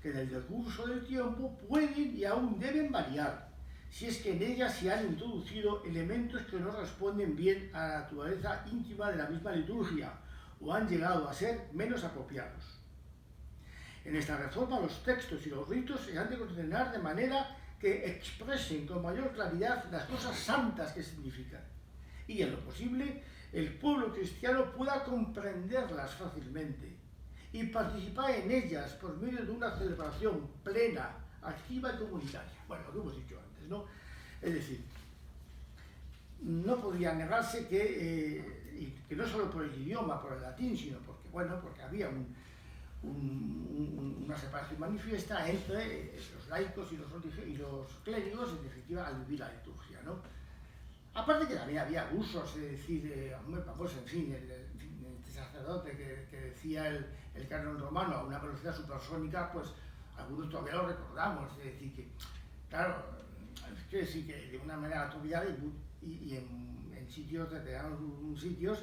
que en el decurso del tiempo pueden y aún deben variar, si es que en ellas se han introducido elementos que no responden bien a la naturaleza íntima de la misma liturgia, o han llegado a ser menos apropiados. En esta reforma los textos y los ritos se han de ordenar de manera que expresen con mayor claridad las cosas santas que significan, y en lo posible el pueblo cristiano pueda comprenderlas fácilmente, y participar en ellas por medio de una celebración plena, activa y comunitaria. Bueno, lo que hemos dicho antes, ¿no? Es decir, no podría negarse que no solo por el idioma, por el latín, sino porque, bueno, porque había una separación manifiesta entre los laicos y los clérigos, en definitiva, al vivir la liturgia, ¿no? Aparte que también había abusos, es decir, pues, en fin, este sacerdote que decía el canon romano a una velocidad supersónica, pues algunos todavía lo recordamos, es decir, que, claro, es que sí que de una manera atropellada y en sitios, determinados sitios,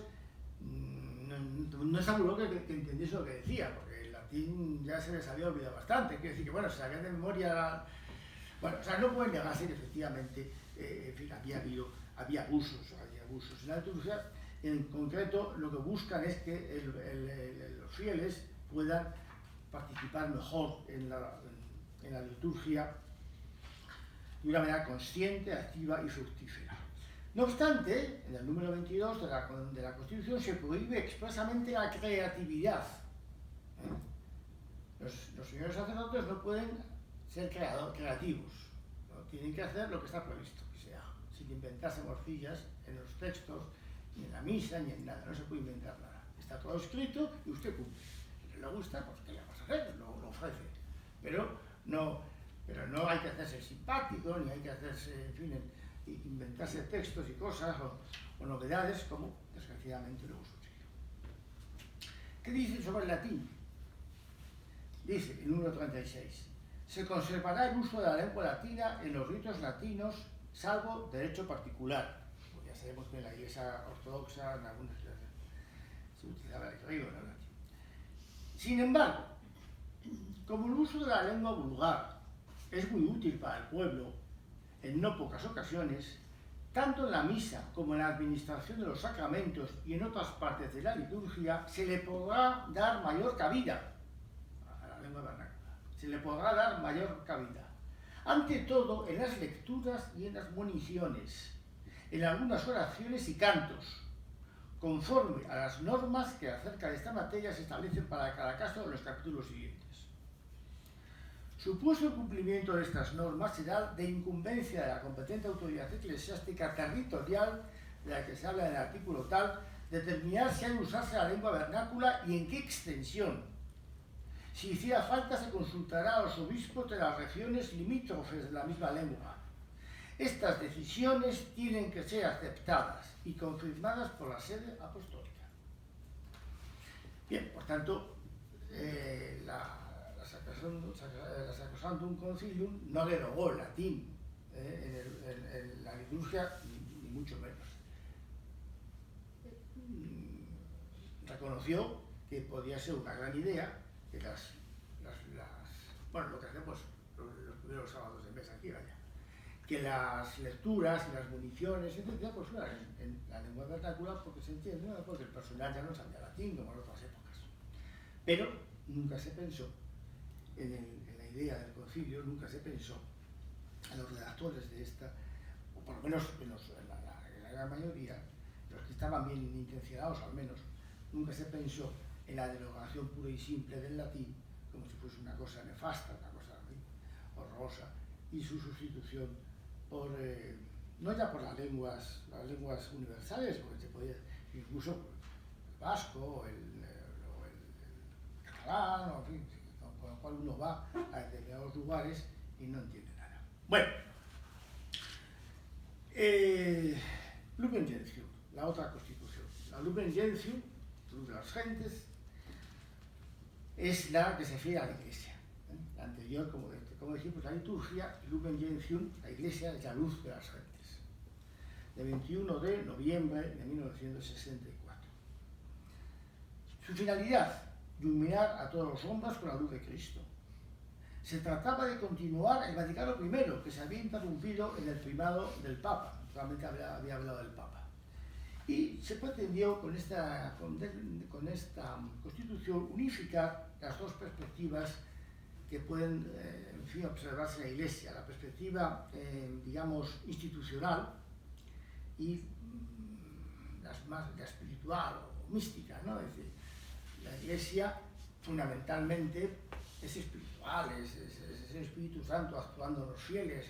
no es seguro que entendiese lo que decía, porque el latín ya se les había olvidado bastante, quiere decir que, bueno, se sabía de memoria, bueno, o sea, no pueden negarse que efectivamente, en fin, había abusos en la liturgia. En concreto, lo que buscan es que los fieles puedan participar mejor en la liturgia de una manera consciente, activa y fructífera. No obstante, en el número 22 de la Constitución se prohíbe expresamente la creatividad. Los señores sacerdotes no pueden ser creativos, ¿no? Tienen que hacer lo que está previsto que se haga, sin inventarse morcillas en los textos, ni en la misa, ni en nada. No se puede inventar nada. Está todo escrito y usted cumple. Si le gusta, pues ¿qué le vas a hacer? Lo ofrece. Pero no hay que hacerse simpático, ni hay que hacerse, en fin, inventarse textos y cosas o novedades, como desgraciadamente lo hemos sucedido. ¿Qué dice sobre el latín? Dice, el número 36, se conservará el uso de la lengua latina en los ritos latinos, salvo derecho particular. Pues ya sabemos que en la Iglesia ortodoxa, en algunas iglesias, se utilizaba el griego, ¿no? Sin embargo, como el uso de la lengua vulgar es muy útil para el pueblo, en no pocas ocasiones, tanto en la misa como en la administración de los sacramentos y en otras partes de la liturgia, se le podrá dar mayor cabida a la lengua vernácula. Se le podrá dar mayor cabida. Ante todo, en las lecturas y en las moniciones, en algunas oraciones y cantos, conforme a las normas que acerca de esta materia se establecen para cada caso en los capítulos siguientes. Supuesto el cumplimiento de estas normas, será de incumbencia de la competente autoridad eclesiástica territorial, de la que se habla en el artículo tal, determinar si ha de usarse la lengua vernácula y en qué extensión. Si hiciera falta, se consultará a los obispos de las regiones limítrofes de la misma lengua. Estas decisiones tienen que ser aceptadas y confirmadas por la sede apostólica. Bien, por tanto, la Sacrosanctum Concilium no derogó el latín en la liturgia, ni mucho menos. Reconoció que podía ser una gran idea que bueno, lo que hacemos los primeros sábados de mes aquí, vaya, que las lecturas y las municiones, etcétera, pues fueran en la lengua vernácula, porque se entiende, ¿no? Porque el personal ya no sabía latín como en otras épocas. Pero nunca se pensó en la idea del concilio, nunca se pensó a los redactores de esta, o por lo menos en la gran mayoría, los que estaban bien intencionados al menos, nunca se pensó en la derogación pura y simple del latín, como si fuese una cosa nefasta, una cosa horrorosa, y su sustitución por, no ya por las lenguas universales, porque se podía, incluso el vasco, o el catalán, o en fin, con lo cual uno va a determinados lugares y no entiende nada. Bueno, Lumen Gentium, la otra constitución. La Lumen Gentium, luz de las gentes, es la que se refiere a la Iglesia. La anterior, como decimos, la liturgia, Lumen Gentium, la Iglesia es la luz de las gentes. De 21 de noviembre de 1964. Su finalidad, iluminar a todos los hombres con la luz de Cristo. Se trataba de continuar el Vaticano I, que se había interrumpido en el primado del Papa, realmente había hablado del Papa. Y se pretendió con esta constitución unificar las dos perspectivas que pueden, en fin, observarse en la Iglesia, la perspectiva, digamos, institucional y la espiritual o mística, ¿no? Es decir, la Iglesia fundamentalmente es espiritual, es el Espíritu Santo actuando en los fieles,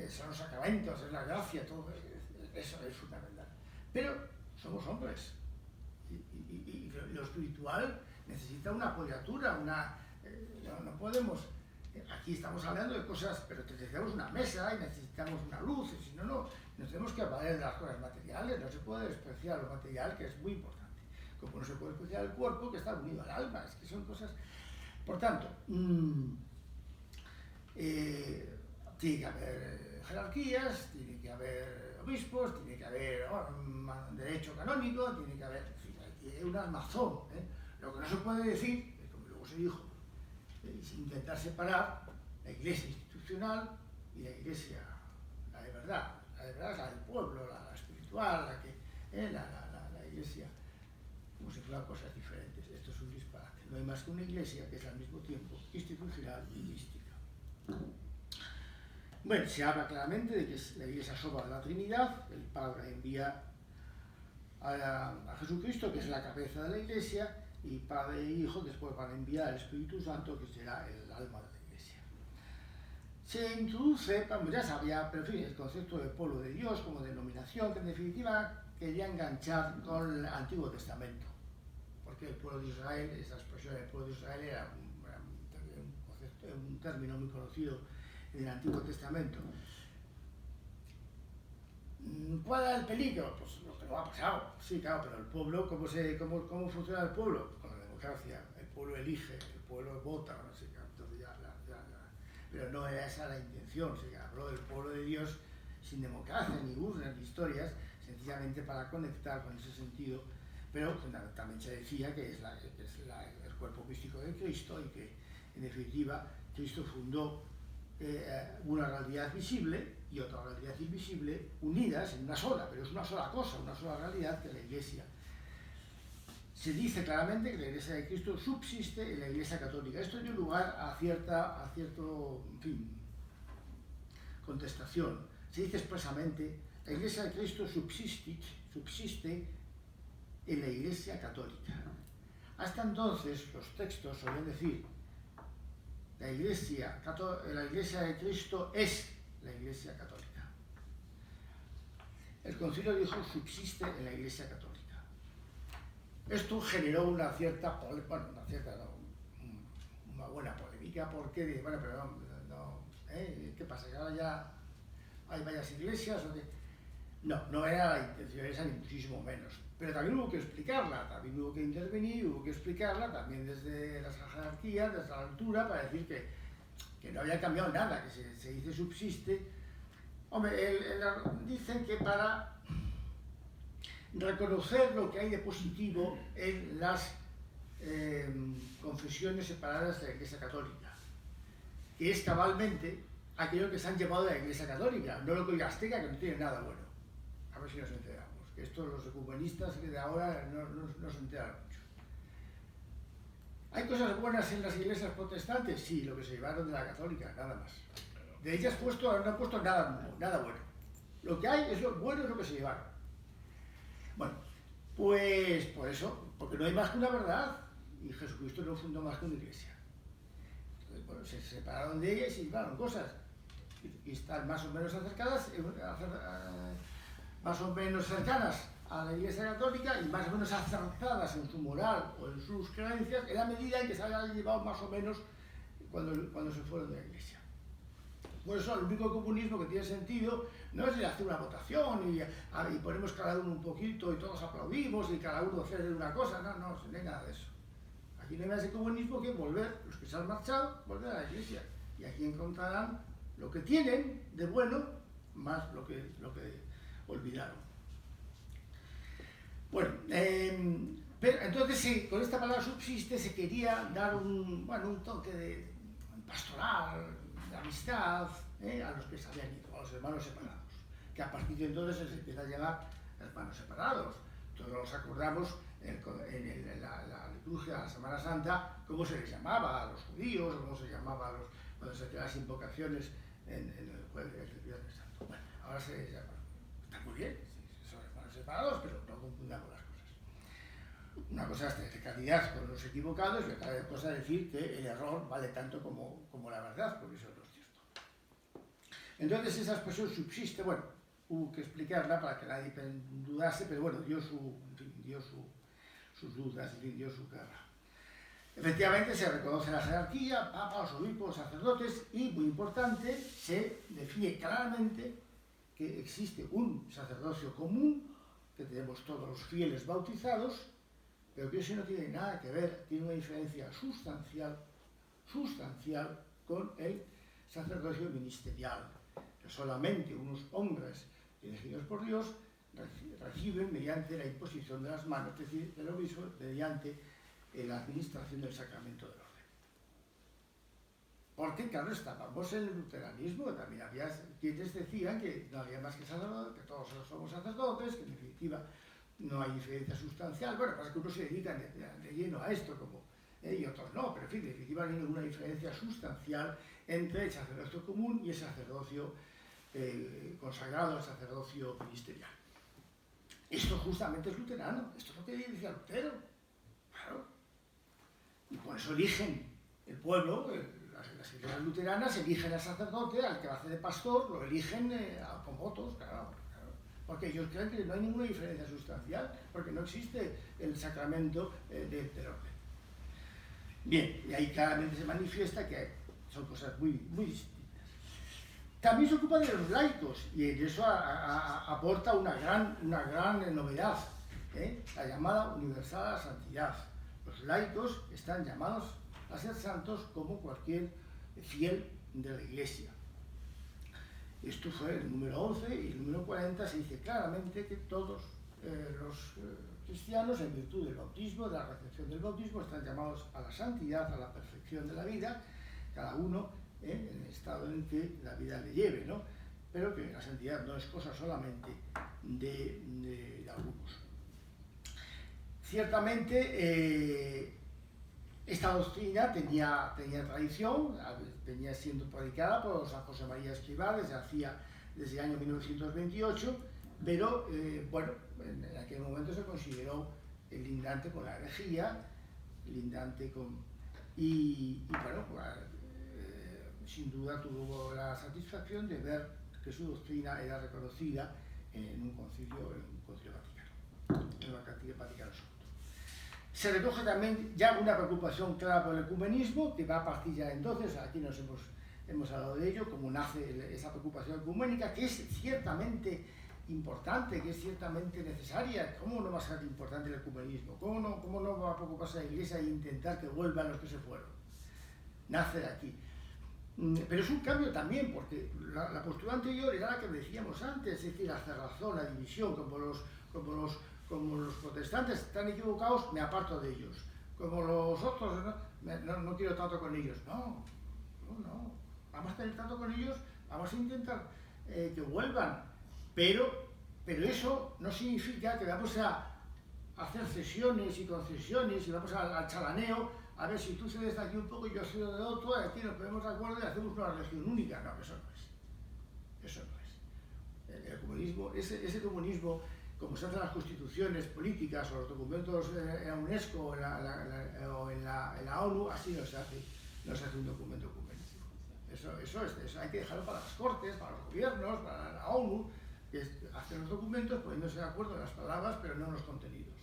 son los sacramentos, es la gracia, todo eso es fundamental. Pero somos hombres y lo espiritual necesita una apoyatura, no podemos. Aquí estamos hablando de cosas, pero necesitamos una mesa y necesitamos una luz, y si no, nos tenemos que valer de las cosas materiales, no se puede despreciar lo material, que es muy importante, como no se puede despreciar el cuerpo, que está unido al alma, es que son cosas. Por tanto, tiene que haber jerarquías, tiene que haber obispos, tiene que haber derecho canónico, tiene que haber, en fin, hay un armazón. Lo que no se puede decir, como luego se dijo, es intentar separar la iglesia institucional y la iglesia, la de verdad. La de verdad es la del pueblo, la espiritual, la iglesia, como si fueran cosas diferentes. Esto es un disparate. No hay más que una iglesia que es al mismo tiempo institucional y mística. Bueno, se habla claramente de que la iglesia es obra de la Trinidad, el Padre envía a Jesucristo, que es la cabeza de la iglesia, y Padre e Hijo después van a enviar al Espíritu Santo, que será el alma de la iglesia. Se introduce, como ya sabía, pero en fin, el concepto de pueblo de Dios como denominación, que en definitiva quería enganchar con el Antiguo Testamento, porque el pueblo de Israel, esa expresión del pueblo de Israel era un término muy conocido en el Antiguo Testamento. ¿Cuál era el peligro? Pues lo que no ha pasado. Sí, claro, pero el pueblo, ¿cómo funciona el pueblo? Con la democracia. El pueblo elige, el pueblo vota, no sé qué. Entonces ya. Pero no era esa la intención. Se habló del pueblo de Dios sin democracia, ni urnas, ni historias, sencillamente para conectar con ese sentido. Pero fundamentalmente se decía que es el cuerpo místico de Cristo y que, en definitiva, Cristo fundó una realidad visible y otra realidad invisible unidas en una sola, pero es una sola cosa, una sola realidad, que es la Iglesia. Se dice claramente que la Iglesia de Cristo subsiste en la Iglesia Católica. Esto dio lugar a cierto, en fin, contestación. Se dice expresamente, la Iglesia de Cristo subsiste en la Iglesia Católica. Hasta entonces los textos solían decir, la Iglesia de Cristo es la Iglesia Católica. El concilio dijo subsiste en la Iglesia Católica. Esto generó una buena polémica, porque, bueno, pero ¿qué pasa? ¿Que ahora ya hay varias iglesias? No era la intención esa, ni muchísimo menos. Pero también hubo que explicarla, también hubo que intervenir, hubo que explicarla también desde las jerarquías, desde la altura, para decir que no había cambiado nada, que se dice subsiste. Hombre, dicen que para reconocer lo que hay de positivo en las confesiones separadas de la Iglesia Católica, que es cabalmente aquello que se han llevado de la Iglesia Católica, no lo que hoy azteca, que no tiene nada bueno. A ver si nos enteramos. Que esto los ecumenistas de ahora no se enteran mucho. ¿Hay cosas buenas en las iglesias protestantes? Sí, lo que se llevaron de la católica, nada más. De ellas no han puesto nada bueno. Lo que hay es lo bueno, es lo que se llevaron. Bueno, pues por eso, porque no hay más que una verdad, y Jesucristo no fundó más que una iglesia. Entonces, bueno, se separaron de ellas y llevaron cosas. Y están más o menos acercadas, más o menos cercanas a la Iglesia Católica y más o menos acertadas en su moral o en sus creencias, en la medida en que se habían llevado más o menos cuando se fueron de la Iglesia. Por eso el único comunismo que tiene sentido no es el hacer una votación y ponemos cada uno un poquito y todos aplaudimos y cada uno hace una cosa, no hay nada de eso. Aquí no hay más de comunismo que volver, los que se han marchado, volver a la Iglesia. Y aquí encontrarán lo que tienen de bueno, más lo que olvidaron. Bueno, pero entonces sí, con esta palabra subsiste se quería dar un toque de pastoral, de amistad, a los que se habían ido, a los hermanos separados, que a partir de entonces se empieza a llamar hermanos separados. Todos nos acordamos en la liturgia de la Semana Santa cómo se les llamaba a los judíos, cómo se llamaba cuando se hacían las invocaciones en el jueves del Viernes Santo. Bueno, ahora se llama. Está muy bien, son hermanos separados, pero no confundamos las cosas. Una cosa es tener calidad con los equivocados y otra cosa es decir que el error vale tanto como la verdad, porque eso no es cierto. Entonces esa expresión subsiste, bueno, hubo que explicarla para que nadie dudase, pero bueno, dio sus dudas, dio su guerra. Efectivamente se reconoce la jerarquía, papas, obispos, sacerdotes y, muy importante, se define claramente que existe un sacerdocio común, que tenemos todos los fieles bautizados, pero que eso no tiene nada que ver, tiene una diferencia sustancial con el sacerdocio ministerial, que solamente unos hombres elegidos por Dios reciben mediante la imposición de las manos, es decir, del obispo, mediante la administración del sacramento del orden. Porque, claro, estábamos en el luteranismo, también había quienes decían que no había más que sacerdotes, que todos somos sacerdotes, que en definitiva no hay diferencia sustancial. Bueno, pasa que unos se dedican de lleno a esto, y otros no, pero en fin, en definitiva no hay ninguna diferencia sustancial entre el sacerdocio común y el sacerdocio consagrado, el sacerdocio ministerial. Esto justamente es luterano, esto es lo que decía Lutero, claro. Y por eso eligen el pueblo, las iglesias luteranas eligen al sacerdote, al que hace de pastor, lo eligen con votos, claro. Porque ellos creen que no hay ninguna diferencia sustancial, porque no existe el sacramento del orden. Bien, y ahí claramente se manifiesta que son cosas muy distintas. También se ocupa de los laicos, y en eso aporta una gran novedad, la llamada universal a la santidad. Los laicos están llamados a ser santos como cualquier fiel de la Iglesia. Esto fue el número 11 y el número 40 se dice claramente que todos los cristianos, en virtud del bautismo, de la recepción del bautismo, están llamados a la santidad, a la perfección de la vida, cada uno en el estado en que la vida le lleve, ¿no? Pero que la santidad no es cosa solamente de algunos. Ciertamente, esta doctrina tenía tradición, venía siendo predicada por San José María Escrivá desde el año 1928, pero bueno, en aquel momento se consideró lindante con la herejía, lindante con... Y bueno, pues, sin duda tuvo la satisfacción de ver que su doctrina era reconocida en un concilio Vaticano, en el Concilio Vaticano II. Se recoge también ya una preocupación clara por el ecumenismo, que va a partir ya entonces, aquí nos hemos hablado de ello, cómo nace esa preocupación ecuménica, que es ciertamente importante, que es ciertamente necesaria. ¿Cómo no va a ser importante el ecumenismo? ¿Cómo no va a preocuparse la Iglesia e intentar que vuelvan los que se fueron? Nace de aquí. Pero es un cambio también, porque la postura anterior era la que decíamos antes, es decir, la cerrazón, la división, como los protestantes están equivocados, me aparto de ellos. Como los otros, no quiero trato con ellos. No. Vamos a tener trato con ellos, vamos a intentar que vuelvan. Pero eso no significa que vamos a hacer cesiones y concesiones y vamos al chalaneo, a ver si tú cedes de aquí un poco y yo cedo de otro, y aquí nos ponemos de acuerdo y hacemos una religión única. No, eso no es. Eso no es. El comunismo, ese comunismo, como se hacen las constituciones políticas o los documentos en la UNESCO o en la ONU, así no se hace un documento ecuménico. Eso hay que dejarlo para las Cortes, para los gobiernos, para la ONU, que hacen los documentos poniéndose de acuerdo en las palabras, pero no en los contenidos.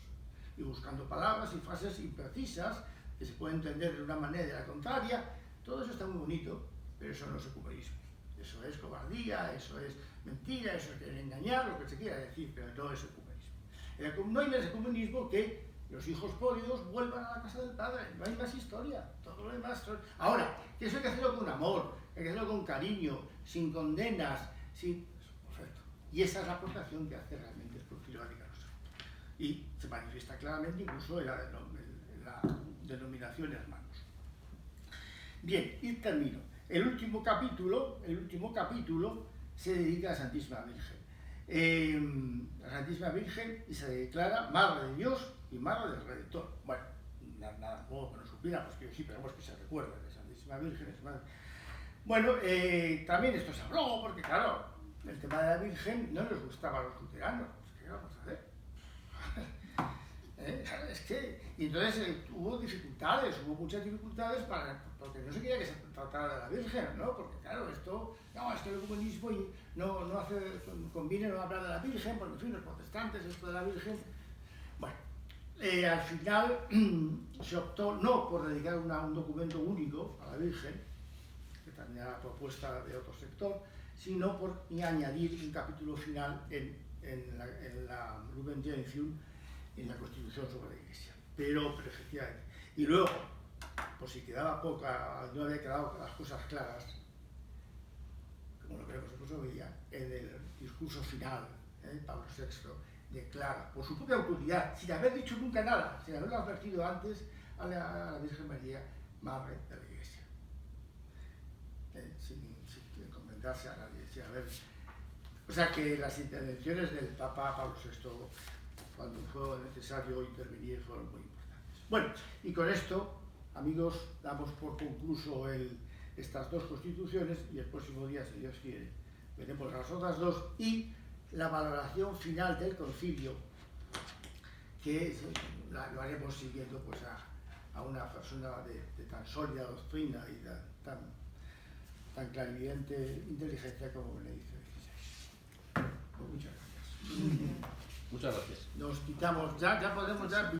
Y buscando palabras y frases imprecisas que se pueden entender de una manera y de la contraria. Todo eso está muy bonito, pero eso no es ecumenismo. Eso es cobardía, eso es mentira, eso es engañar, lo que se quiera decir, pero no es ecumenismo. No hay más ecumenismo que los hijos pródigos vuelvan a la casa del padre, no hay más historia, todo lo demás. Ahora, que eso hay que hacerlo con amor, hay que hacerlo con cariño, sin condenas, sin... Perfecto. Y esa es la aportación que hace realmente el Concilio Vaticano II. Y se manifiesta claramente incluso en la denominación hermanos. Bien, y termino. El último capítulo se dedica a la Santísima Virgen. La Santísima Virgen y se declara Madre de Dios y Madre del Redentor. Bueno, nada nuevo que no supiéramos, que sí, pero que se recuerda de Santísima Virgen. Es madre. Bueno, también esto se habló, porque claro, el tema de la Virgen no les gustaba a los luteranos. ¿Qué vamos a hacer? Es que, y entonces hubo dificultades, hubo muchas dificultades porque no se quería que se tratara de la Virgen, ¿no? Porque claro, el ecumenismo no conviene no hablar de la Virgen, porque en fin, los protestantes, esto de la Virgen. Bueno, al final se optó no por dedicar un documento único a la Virgen, que también era la propuesta de otro sector, sino por añadir un capítulo final en la Lumen Gentium, en la Constitución sobre la Iglesia. Pero efectivamente. Y luego, por si quedaba no había quedado las cosas claras, como lo que vosotros veía, en el discurso final, Pablo VI declara, por su propia autoridad, sin haber dicho nunca nada, sin haberlo advertido antes, a la Virgen María, Madre de la Iglesia. Sin encomendarse a nadie, sin haber... O sea que las intervenciones del Papa Pablo VI, cuando fue necesario intervenir, fueron muy importantes. Bueno, y con esto, amigos, damos por concluso estas dos constituciones, y el próximo día, si Dios quiere, veremos las otras dos y la valoración final del concilio, que lo haremos siguiendo pues, a una persona de tan sólida doctrina y tan clarividente inteligencia como Benedicto XVI. Pues muchas gracias. Muchas gracias. Nos quitamos, ya podemos